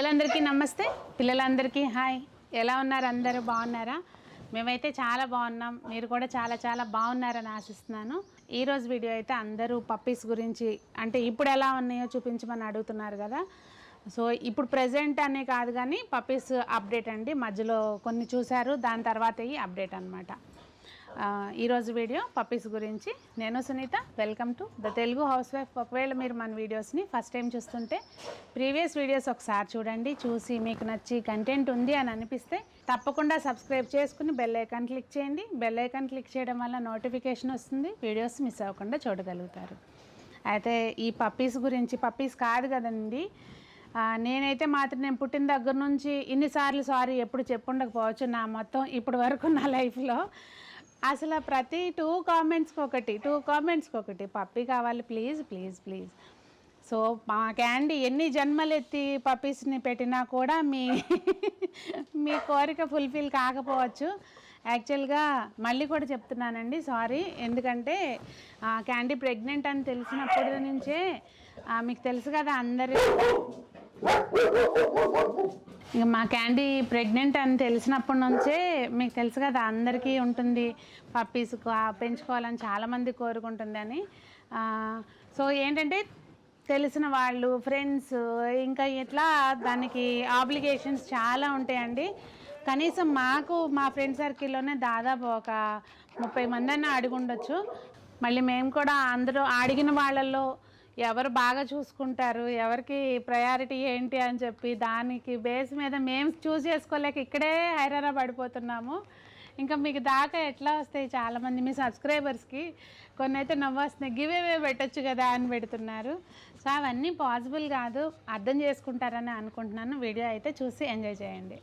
పెద్దలందరికీ నమస్తే, పిల్లలందరికీ హాయ్. ఎలా ఉన్నారు? అందరూ బాగున్నారా? మేమైతే చాలా బాగున్నాం. మీరు కూడా చాలా చాలా బాగున్నారని ఆశిస్తున్నాను. ఈరోజు వీడియో అయితే అందరూ పప్పీస్ గురించి, అంటే ఇప్పుడు ఎలా ఉన్నాయో చూపించమని అడుగుతున్నారు కదా. సో ఇప్పుడు ప్రెజెంట్ అనే కాదు కానీ పప్పీస్ అప్డేట్ అండి. మధ్యలో కొన్ని చూశారు, దాని తర్వాత ఈ అప్డేట్ అనమాట. ఈరోజు వీడియో పప్పీస్ గురించి. నేను Sunitha, welcome to the Telugu house wife. ఒకవేళ మీరు మన వీడియోస్ని ఫస్ట్ టైం చూస్తుంటే ప్రీవియస్ వీడియోస్ ఒకసారి చూడండి. చూసి మీకు నచ్చి కంటెంట్ ఉంది అని అనిపిస్తే తప్పకుండా సబ్స్క్రైబ్ చేసుకుని బెల్ ఐకాన్ క్లిక్ చేయండి. బెల్ ఐకాన్ క్లిక్ చేయడం వల్ల నోటిఫికేషన్ వస్తుంది, వీడియోస్ మిస్ అవ్వకుండా చూడగలుగుతారు. అయితే ఈ పప్పీస్ గురించి, పప్పీస్ కాదు కదండి, నేనైతే మాత్రం నేను పుట్టిన దగ్గర నుంచి ఇన్నిసార్లు సారీ ఎప్పుడు చెప్పుండకపోవచ్చు నా మొత్తం ఇప్పటి వరకు నా లైఫ్లో. అసలు ప్రతి టూ కామెంట్స్కి ఒకటి పప్పీ కావాలి ప్లీజ్ ప్లీజ్ ప్లీజ్. సో మా క్యాండీ ఎన్ని జన్మలు ఎత్తి పప్పీస్ని పెట్టినా కూడా మీ కోరిక ఫుల్ఫిల్ కాకపోవచ్చు. యాక్చువల్గా మళ్ళీ కూడా చెప్తున్నానండి, సారీ. ఎందుకంటే క్యాండీ ప్రెగ్నెంట్ అని తెలిసినప్పటి నుంచే మీకు తెలుసు కదా అందరి, ఇక మా క్యాండీ ప్రెగ్నెంట్ అని తెలిసినప్పటి నుంచే మీకు తెలుసు కదా అందరికీ ఉంటుంది పప్పీస్ పెంచుకోవాలని చాలామంది కోరుకుంటుందని. సో ఏంటంటే తెలిసిన వాళ్ళు, ఫ్రెండ్స్, ఇంకా ఇట్లా దానికి ఆబ్లిగేషన్స్ చాలా ఉంటాయండి. కనీసం మాకు మా ఫ్రెండ్ సర్కిల్లోనే దాదాపు ఒక 30 మంది అన్న అడిగి ఉండొచ్చు. మళ్ళీ మేము కూడా అందరూ అడిగిన వాళ్ళల్లో ఎవరు బాగా చూసుకుంటారు, ఎవరికి ప్రయారిటీ ఏంటి అని చెప్పి దానికి బేస్ మీద మేము చూస్ చేసుకోలేక ఇక్కడే హైరానా పడిపోతున్నాము. ఇంకా మీకు దాకా ఎట్లా వస్తాయి? చాలామంది మీ సబ్స్క్రైబర్స్కి కొన్ని అయితే నవ్వొస్తున్నాయి, గివ్ అవే పెట్టచ్చు కదా అని పెడుతున్నారు. సో అవన్నీ పాసిబుల్ కాదు, అర్థం చేసుకుంటారని అనుకుంటున్నాను. వీడియో అయితే చూసి ఎంజాయ్ చేయండి.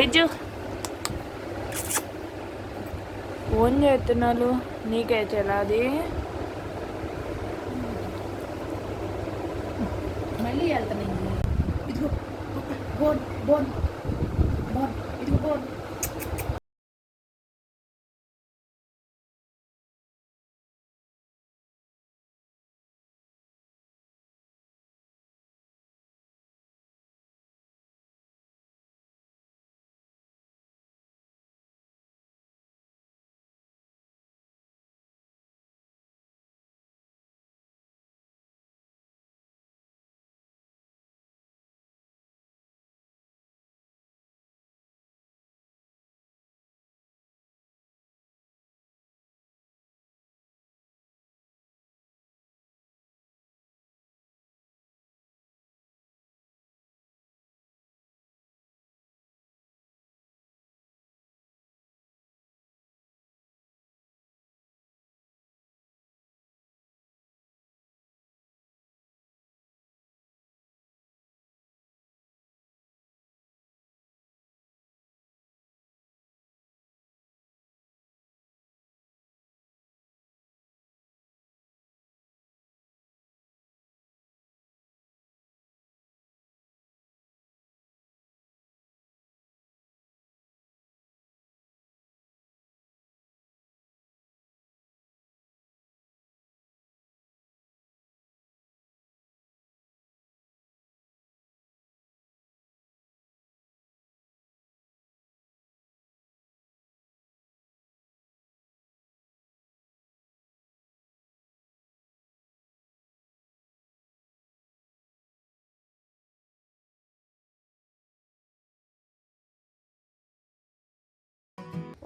డిజ్జు ఫోన్ చేస్తున్నాను, నీకే చెల్లాది. మళ్ళీ వెళ్తాను. ఇదిగో బోన్ బోన్ బోన్, ఇదిగో బోన్.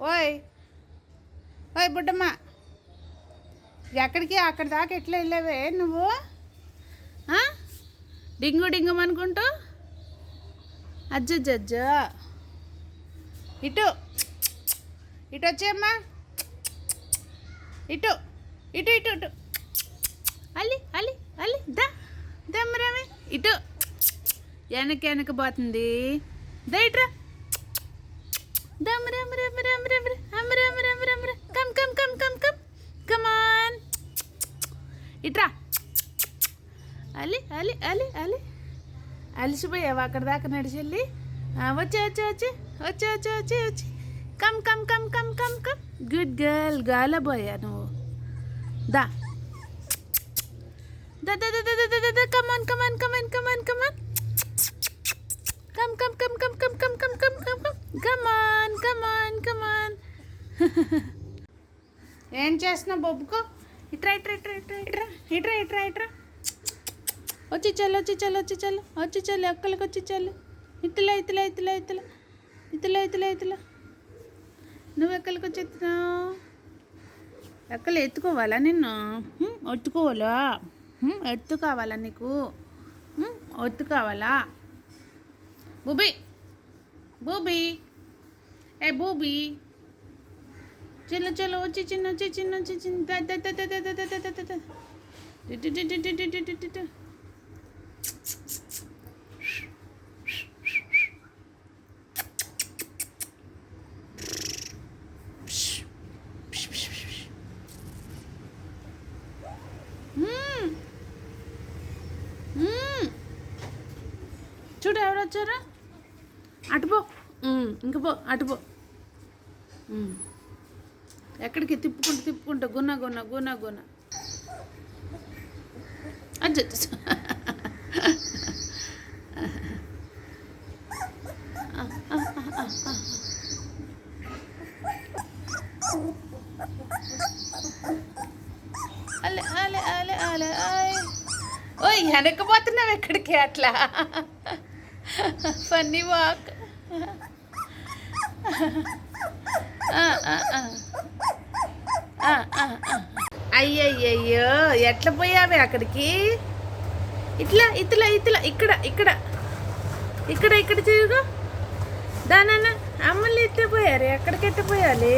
ఓయ్ ఓయ్ బుడ్డమ్మ, ఎక్కడికి అక్కడ దాకా ఎట్లా వెళ్ళావే నువ్వు? డింగు డింగు అనుకుంటూ అజ్జజ్జ. ఇటు ఇటు వచ్చేయమ్మా, ఇటు ఇటు ఇటు ఇటు అల్లి అల్లి అల్లి దమ్మరామే. ఇటు వెనక పోతుంది, దా ఇట్రా. ఇట్రా అలి అలి అలి అలి. అలిసిపోయావా అక్కడ దాకా నడిచెళ్ళి? వచ్చి వచ్చి వచ్చి వచ్చి వచ్చి వచ్చి వచ్చి come come come come come come. Good girl, గాలబోయా నువ్వు. దా दा दा दा दा दा दा दा come on come on come on come on come on come come come come come come come come come come come on come on come on ఏం చేస్తున్నావు బొబ్బుకో ఇట్రా ఇట్రా ఇట్రా ఇట్రా ఇట్రా ఇట్రా ఇట్రా ఇట్రా వచ్చి చల్లు వచ్చి చల్లు వచ్చి చల్లు వచ్చి చల్లు అక్కలకి వచ్చి చల్లు ఇతలా ఇతలా ఇతలా ఇతలా ఇతలా ఇతలా ఇతలా నువ్వు ఎక్కడికి వచ్చి ఎత్తుతున్నావు ఎక్కలు ఎత్తుకోవాలా నిన్ను ఎత్తుకోవాలా ఎత్తు కావాలా నీకు ఎత్తు కావాలా బూబీ బూబీ ఏ బూబీ చలో చలో వచ్చి చిన్న వచ్చి చిన్న వచ్చి చిన్న చూడు ఎవరు వచ్చారా అటుపో ఇంక పో అటుపో ఎక్కడికి తిప్పుకుంటూ గున్న గున్న గున్న గున్న అజ్జ అలే అలే అలే అలే ఓయ్ వెనకపోతున్నావు ఎక్కడికి అట్లా ఫన్నీ వాక్ అయ్యయ్యో ఎట్లా పోయావే అక్కడికి ఇట్లా ఇట్లా ఇట్లా ఇక్కడ ఇక్కడ ఇక్కడ ఇక్కడ తిరుగు దానన్న అమ్మల్ని ఎత్తిపోయారే ఎక్కడికి ఎత్తిపోయాలి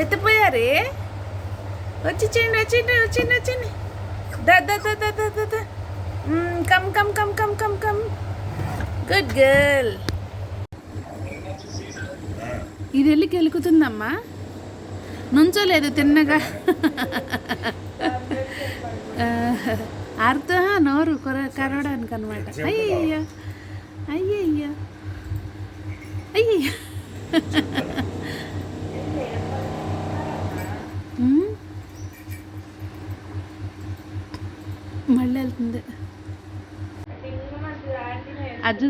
ఎత్తిపోయారే వచ్చి చేయండి వచ్చిండి వచ్చిండి వచ్చిండి దా దా దా దా దా దా come come come come come come good girl ఇది వెళ్ళి కెలుకుతుందమ్మా నుంచోలేదు తిన్నగా ఆరుతో నోరు కరవడానికి అనమాట అయ్యయ్యా అయ్యయ్యా అయ్యయ్యా మళ్ళీ వెళ్తుంది అది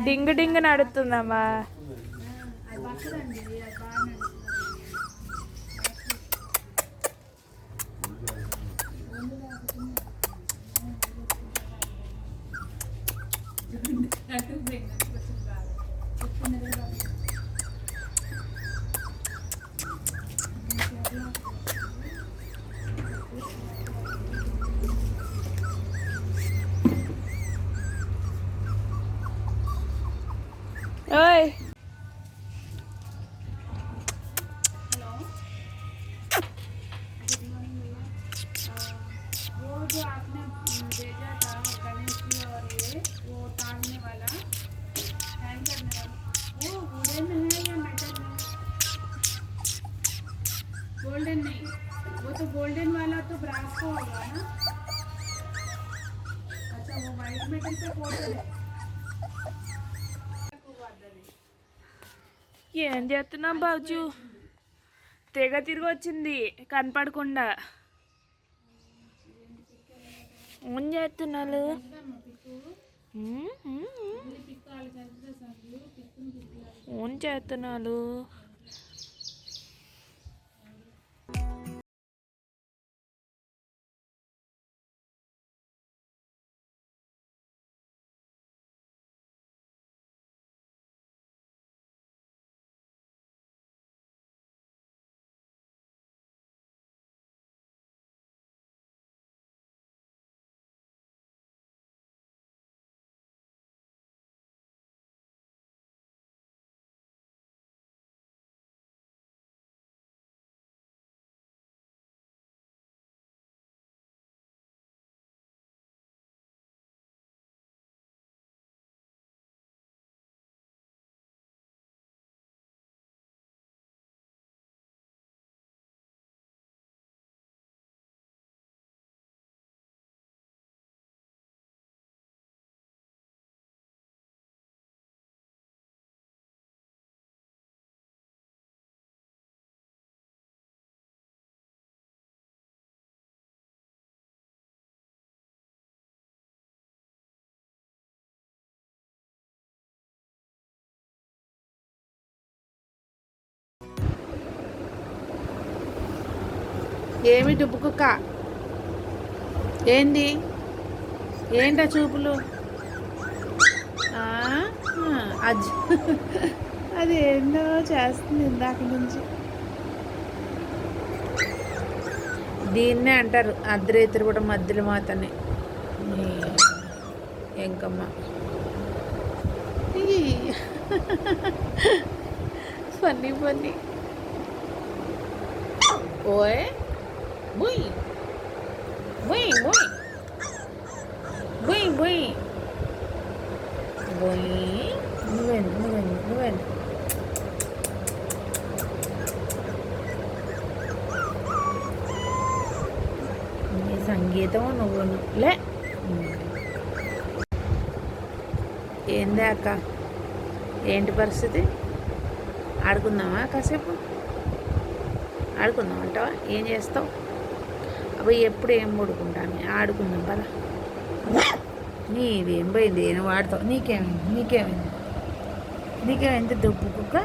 డింగ్ డింగ్ నడుతుందమ్మా. ओए वो जो आपने भेजा था गणेश जी और ये वो टांगने वाला हैंग करने वाला वो वुडन है या मेटल है? गोल्डन नहीं, वो तो गोल्डन वाला तो ब्रास का होगा ना. अच्छा वो वाइट मेटल पे फोटो है. ఏం చేస్తున్నావు బాజు? తెగ తిరిగి వచ్చింది కనపడకుండా. ఏం చేస్తున్నాను? ఏం చేస్తున్నాను? ఏమి డుబ్బు కుక్క? ఏంది? ఏంటా చూపులు? అది ఏందో చేస్తుంది ఇందాక నుంచి. దీన్నే అంటారు అర్ధరేత్రి కూడా మధ్యలో మాతని. ఎంకమ్మ ఫన్నీ ఫన్నీ. ఓయ్ బుయ్ బుయ్ బుయ్ బుయ్ బుయ్ బుయ్. నువ్వేండి నీ సంగీతం నువ్వు లే. ఏందే అక్క, ఏంటి పరిస్థితి? ఆడుకుందామా కాసేపు? ఆడుకుందాం అంటావా? ఏం చేస్తావు? అవి ఎప్పుడు ఏం పడుకుంటాను, ఆడుకుందాం పదా. నీవేం పోయింది, ఏం వాడతావు? నీకేమైంది దుబ్బు కుక్క?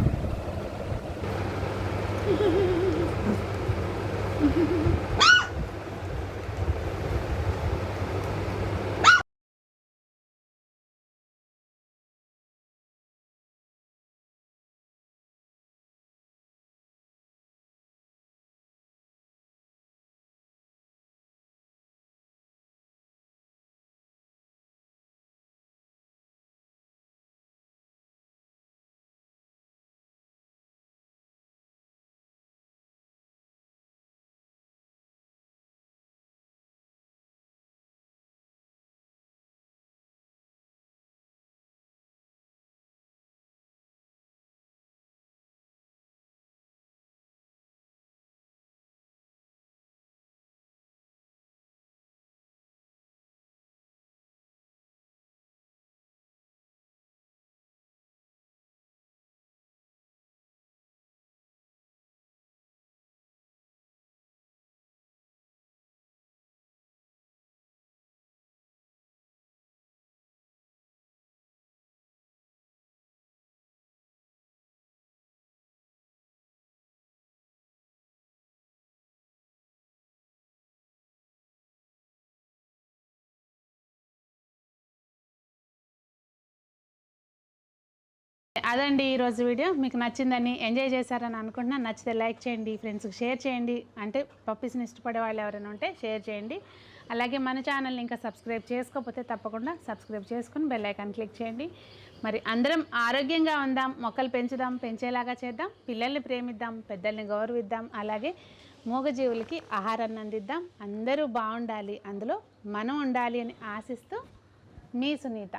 అదండి ఈరోజు వీడియో. మీకు నచ్చిందని, ఎంజాయ్ చేశారని అనుకుంటున్నా. నచ్చితే లైక్ చేయండి, ఫ్రెండ్స్కి షేర్ చేయండి. అంటే పప్పీస్ని ఇష్టపడే వాళ్ళు ఎవరైనా ఉంటే షేర్ చేయండి. అలాగే మన ఛానల్ని ఇంకా సబ్స్క్రైబ్ చేసుకోకపోతే తప్పకుండా సబ్స్క్రైబ్ చేసుకుని బెల్ ఐకాన్ క్లిక్ చేయండి. మరి అందరం ఆరోగ్యంగా ఉందాం, మొక్కలు పెంచుదాం, పెంచేలాగా చేద్దాం, పిల్లల్ని ప్రేమిద్దాం, పెద్దల్ని గౌరవిద్దాం, అలాగే మూగజీవులకి ఆహారాన్ని అందిద్దాం. అందరూ బాగుండాలి, అందులో మనం ఉండాలి అని ఆశిస్తూ మీ సునీత.